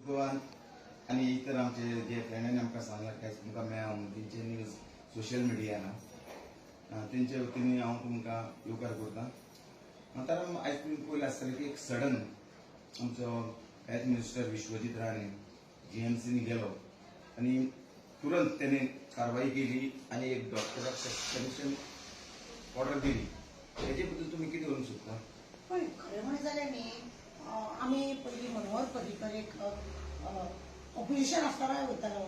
गोवान आणि इतर आमचे जे फ्रेंडांनी आमकां सांगला काय तुमकां मेळून तेंचे न्यूज सोशल मिडियाना तेंचे वतीन हांव तुमकां येवकार करतां। तर आयज तुमी पळयलें आसतलें की एक सडन आमचो हेल्थ मिनिस्टर विश्वजीत राणे जीएमसीनी गेलो आणि तुरंत त्याने कारवाई केली आणि एक डॉक्टराक सस्पेन्शन ऑर्डर दिली। हेजे बद्दल तुम्ही कितें उलोवंक सोदता? पण खरें म्हणलें जाल्यार न्ही आमी पयलीं मनोहर पर्रीकर एक ऑपरेशन आसतना वयतालो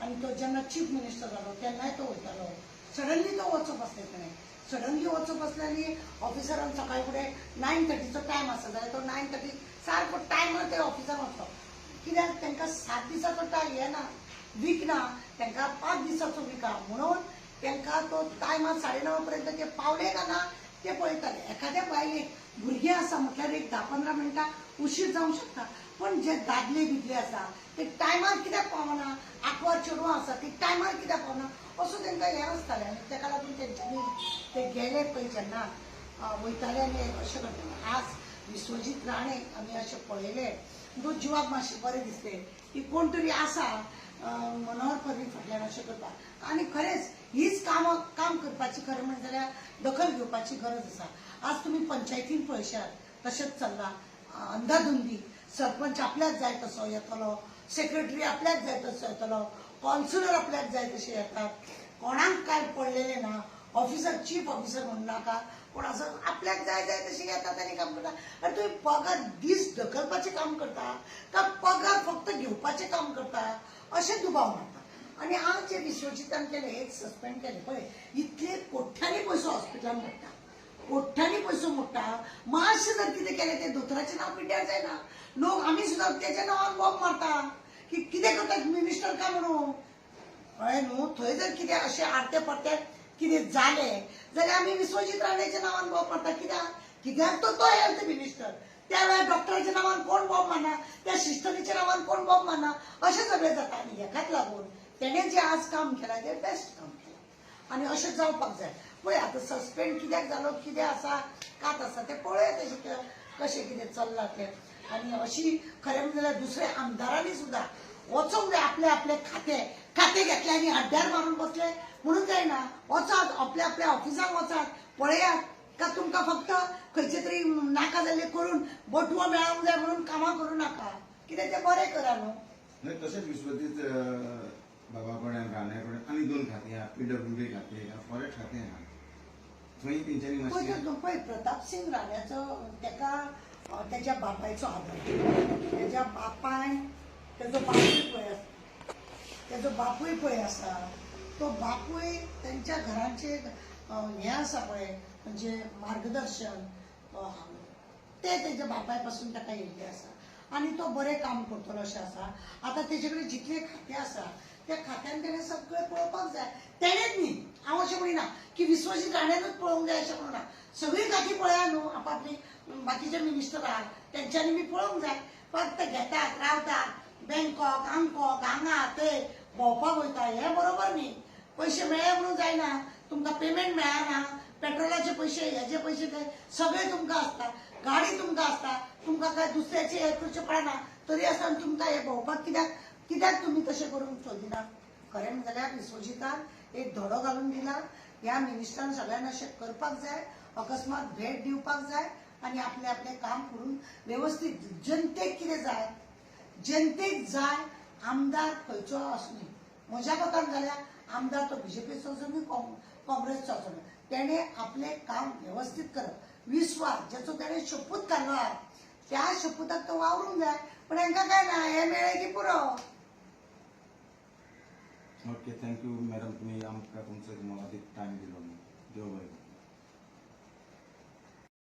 आनी तो जेन्ना चीफ मिनिस्टर जालो तेन्नाय तो वयतालो। सडनली तो वचप आसलें ताणें सडनली वचप आसलें आनी ऑफिसरान सकाळी फुडें 9:30चो टायम आसा जाल्यार तो 9:30 सारको टायमार ते ऑफिसान वचलो। कित्याक तांकां 7 दिसाचो टायम हे ना वीक ना तांकां 5 दिसाचो वीक आहा म्हणून तांकां तो टायमार 9:30 पर्यंत ते पावले काय ना ते पळयताले। एखाद्या बायलेक भुरगें आसा म्हटल्यार एक 10-15 मिनटां उशीर जावंक शकता पण जे दादले बिदले आसा ते टायमार कित्याक पावना आंकवार चेडवां आसा ती टायमार कित्याक पावना असो तांकां हें आसतालें आनी ताका लागून तेंच्यांनी ते गेले पळय जेन्ना वयताले आनी अशें करताले। आज विश्वजीत राणे आमी अशें पळयलें तो जिवाक मातशें बरें दिसलें की कोण तरी आसा मनोहर पर्री फाटल्यान अशें करता आनी खरेंच हीच काम करपाची खरें म्हणलें जाल्यार दखल घेवपाची गरज आसा। आज तुमी पंचायतीन पळयशात तशेंच चल्लां अंधाधुंदी सरपंच आपल्याक जाय तसो येतलो सेक्रेटरी आपल्याक जाय तसो येतलो कॉन्सिलर आपल्याक जाय तशे येतात कोणाक काय पडलेलें ना ऑफिसर चीफ ऑफिसर म्हणू नाका पूण असं आपल्याक जाय जाय तशें येतात आनी काम करता। आनी तुमी पगार दीस ढकलपाचें काम करता काय पगार फक्त घेवपाचें काम करता अशें दुबाव मारता। आनी आज जे विश्वजितान केलें एक सस्पेंड केलें पळय इतले कोट्यांनी पयसो हॉस्पिटलान मोडटा कोट्यांनी पयसो मोडटा मातशें जर कितें केलें तें दोतोराचें नांव पिड्ड्यार जायना लोक आमी सुद्दां तेच्या नांवान बॉम्ब मारता की कितें करता मिनिस्टर काय म्हणून कळ्ळें न्हू। थंय जर कितें अशें आरते परते कितें जालें जाल्यार आमी विश्वजीत राणेच्या नांवान बॉम्ब मारता कित्याक तो हेल्थ मिनिस्टर त्या वेळार डॉक्टराच्या नांवान कोण बॉम्ब मारना त्या सिस्टरीच्या नांवान कोण बॉम्ब मारना अशें सगळें जाता। आनी हेकाच लागून तेणें जें आज काम केलां तें बेस्ट काम केलां आनी अशें जावपाक जाय। पळय आतां सस्पेंड कित्याक जालो कितें आसा कात आसा तें पळय तेजें कशें कितें चल्लां तें आनी अशी खरें म्हणलें जाल्यार दुसऱ्या आमदारांनी सुद्दां वचोंक जाय आपले आपले खाते घेतले आनी हड्ड्यार मारून बसले म्हणून जायना वचात आपल्या आपल्या ऑफिसाक वचात पळयात का तुमकां फक्त खंयचे तरी नाका जाल्ले करून बटवो मेळोंक जाय म्हणून कामां करूं नाका कितें तें बरें करा न्हू। तशेंच विश्वजीत बाबा कडेन राणे कडेन आनी 2 खातीं आहा PWD खातें फॉरेस्ट खातें आहा थंय तेंच्यांनी मातशें पळय प्रताप सिंग राण्याचो तेका तेच्या बापायचो आदर तेच्या बापाय तेजो बापूय पळय आसा तो बापूय तेंच्या घरांचे हें आसा पळय म्हणजे मार्गदर्शन ते तेच्या बापाय पासून ताका येयल्लें आसा आनी तो बरें काम करतलो अशें आसा। आतां तेजे कडेन जितले खातें आसा त्या खात्यान तेणें सगळें पळोवपाक जाय तेणेंच न्ही हांव अशें म्हणिना की विश्वजीत राणेनूच पळोवंक जाय अशें म्हणना सगळीं खातीं पळया न्हू आपापली बाकीचे मिनिस्टर आहात तेंच्यांनी बी पळोवंक जाय फक्त घेतात रावतात बँकॉक हांगकॉक हांगा थंय भोंवपाक वयता हें बरोबर न्ही। पयशे मेळ्ळे म्हणून जायना तुमकां पेमेंट मेळना पेट्रोलाचे पयशे हेजे पयशे ते सगळे तुमकां आसता गाडी तुमकां आसता तुमकां काय दुसऱ्याचे हें करचें पडना तरी आसतना तुमकां हें भोंवपाक कित्याक तुमी तशें करूंक सोदिना। खरें म्हणलें जाल्यार विश्वजितान एक धडो घालून दिला ह्या मिनिस्टरान सगळ्यांना अशें करपाक जाय अकस्मात भेट दिवपाक जाय आनी आपलें आपलें काम करून वेवस्थीत जनतेक कितें जाय आमदार खंयचो आसूं न्ही म्हज्या कोतान जाल्यार आमदार तो BJPचो आसूं न्ही काँग्रेसचो आसूं न्ही तेणें आपलें काम वेवस्थीत करप विश्वास जेचो तेणें शपथ काडलो आहा त्या शपथाक तो वावरूंक जाय पण हांकां काय ना हें मेळ्ळें की पुरो। ओके थँक्यू मॅडम तुम्ही आमकां तुमचो मोलादीक टायम दिलो देव बरें।